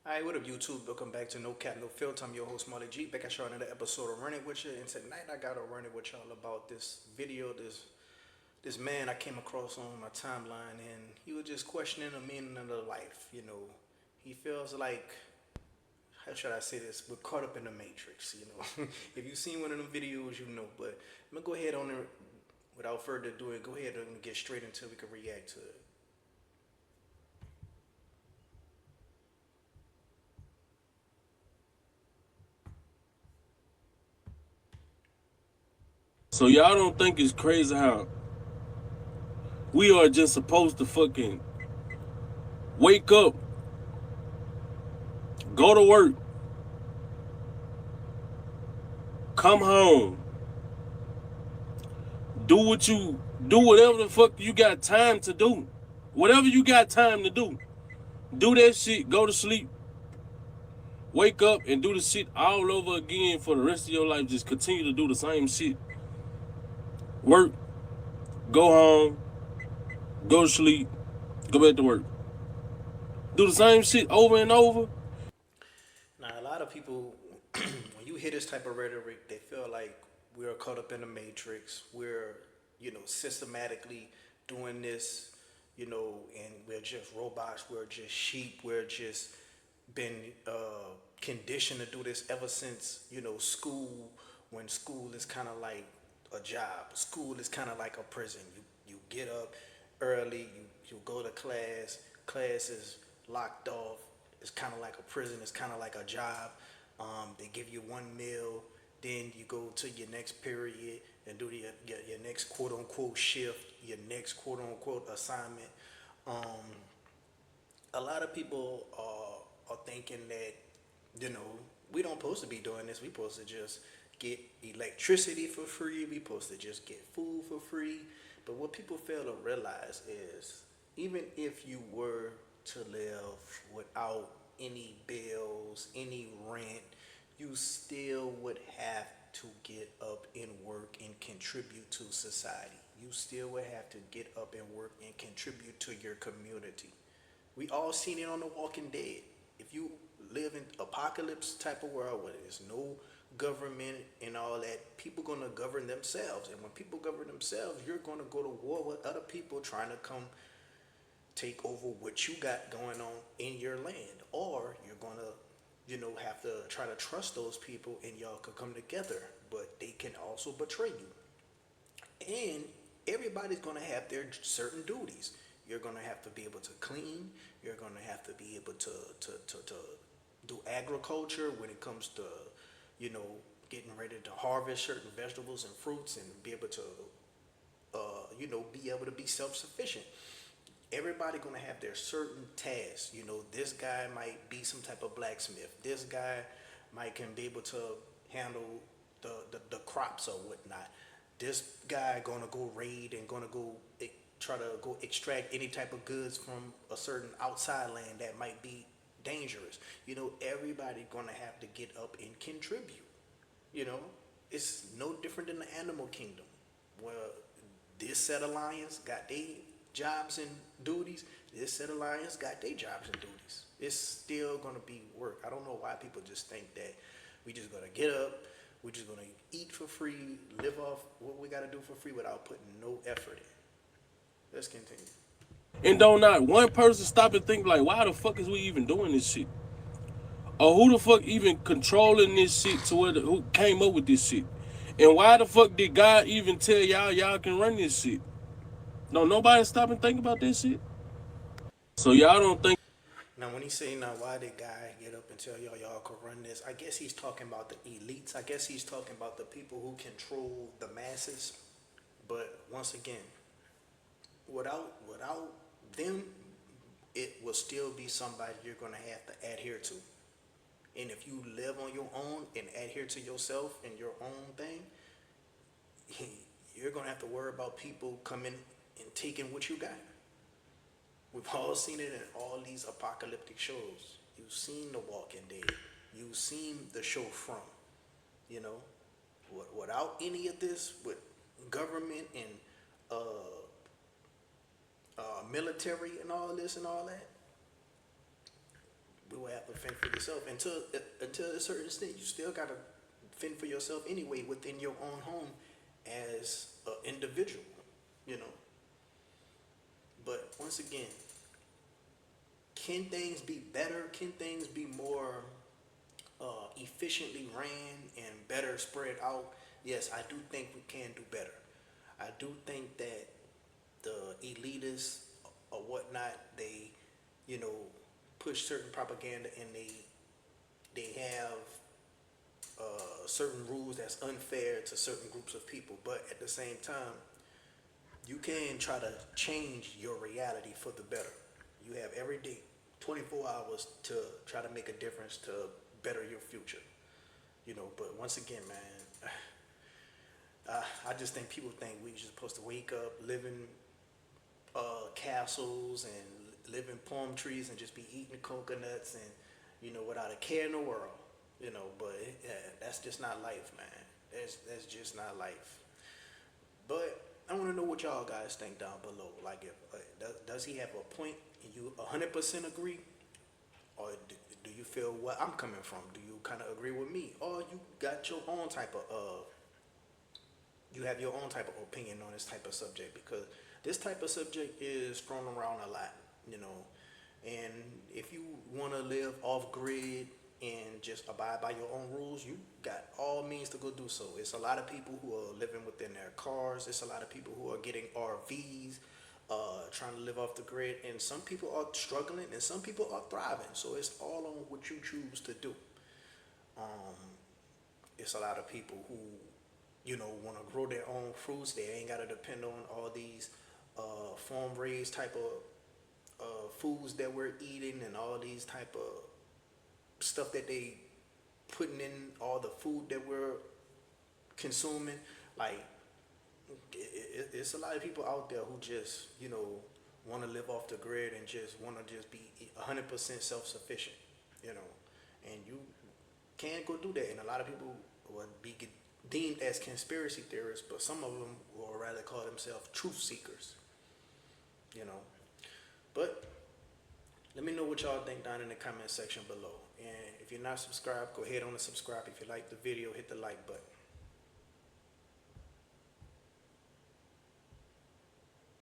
Alright, what up YouTube? Welcome back to No Cap No Filter. I'm your host Marley G. Back at y'all another episode of Run It With You. And tonight I gotta run it with y'all about this video, this man I came across on my timeline, and he was just questioning the meaning of life. He feels like, how should I say this? We're caught up in the matrix, If you've seen one of them videos, you know. But I'm gonna go ahead on it without further ado. Go ahead and get straight into it. We can react to it. So y'all don't think it's crazy how we are just supposed to fucking wake up, go to work, come home, do whatever the fuck you got time to do. Whatever you got time to do. Do that shit, go to sleep, wake up and do the shit all over again for the rest of your life. Just continue to do the same shit. Work, go home, go to sleep, go back to work. Do the same shit over and over. Now, a lot of people, when you hear this type of rhetoric, they feel like we're caught up in the matrix. We're, systematically doing this, and we're just robots. We're just sheep. We're just been conditioned to do this ever since, school. When school is kind of like a job, school is kind of like a prison. You get up early. You go to class. Class is locked off. It's kind of like a prison. It's kind of like a job. They give you one meal, then you go to your next period and do your next quote unquote shift, your next quote unquote assignment. Um, a lot of people are thinking that, you know, we don't supposed to be doing this. We supposed to just get electricity for free. We supposed to just get food for free. But what people fail to realize is, even if you were to live without any bills, any rent, you still would have to get up and work and contribute to society. You still would have to get up and work and contribute to your community. We all seen it on The Walking Dead. If you live in apocalypse type of world where there's no government and all that, people gonna govern themselves. And when people govern themselves, you're gonna go to war with other people trying to come take over what you got going on in your land. Or you're gonna, have to try to trust those people and y'all could come together. But they can also betray you. And everybody's going to have their certain duties. You're going to have to be able to clean. You're going to have to be able to do agriculture when it comes to, you know, getting ready to harvest certain vegetables and fruits and be able to, be able to be self-sufficient. Everybody gonna have their certain tasks. This guy might be some type of blacksmith. This guy might can be able to handle the crops or whatnot. This guy gonna go raid and gonna go try to go extract any type of goods from a certain outside land that might be dangerous. Everybody gonna have to get up and contribute. You know, it's no different than the animal kingdom, where this set of lions got their jobs and duties. This set of lions got their jobs and duties. It's still gonna be work. I don't know why people just think that we just gonna get up, we're just gonna eat for free, live off what we gotta do for free without putting no effort in. Let's continue. And don't not one person stop and think like, why the fuck is we even doing this shit? Or who the fuck even controlling this shit to who came up with this shit? And why the fuck did God even tell y'all can run this shit? No, nobody stop and think about this shit. So y'all don't think. Now, when he say, now, why did guy get up and tell y'all could run this? I guess he's talking about the elites. I guess he's talking about the people who control the masses. But once again, without them, it will still be somebody you're gonna have to adhere to. And if you live on your own and adhere to yourself and your own thing, you're gonna have to worry about people coming and taking what you got. We've all seen it in all these apocalyptic shows. You've seen The Walking Dead. You've seen the show From. You know, without any of this, with government and military and all this and all that, we will have to fend for yourself. Until a certain extent, you still gotta fend for yourself anyway within your own home as an individual, you know. But once again, can things be better? Can things be more efficiently ran and better spread out? Yes, I do think we can do better. I do think that the elitists or whatnot, they, you know, push certain propaganda and they have certain rules that's unfair to certain groups of people. But at the same time, you can try to change your reality for the better. You have every day, 24 hours to try to make a difference to better your future. You know, but once again, man, I just think people think we just supposed to wake up, live in castles and live in palm trees and just be eating coconuts and, you know, without a care in the world. You know, but that's just not life, man. That's just not life. But I want to know what y'all guys think down below. Like, if does he have a point and you 100% agree, or do you feel what I'm coming from? Do you kind of agree with me, or you got your own type of you have your own type of opinion on this type of subject? Because this type of subject is thrown around a lot, you know. And if you want to live off grid and just abide by your own rules, you got all means to go do so. It's a lot of people who are living within their cars. It's a lot of people who are getting RVs, trying to live off the grid. And some people are struggling and some people are thriving. So it's all on what you choose to do. It's a lot of people who, you know, want to grow their own fruits. They ain't got to depend on all these farm raised type of foods that we're eating and all these type of stuff that they putting in all the food that we're consuming. Like, it's a lot of people out there who just, you know, want to live off the grid and just want to just be 100% self-sufficient, you know. And you can't go do that. And a lot of people would be deemed as conspiracy theorists, but some of them will rather call themselves truth seekers, you know. But let me know what y'all think down in the comment section below. And if you're not subscribed, go ahead on and subscribe. If you like the video, hit the like button.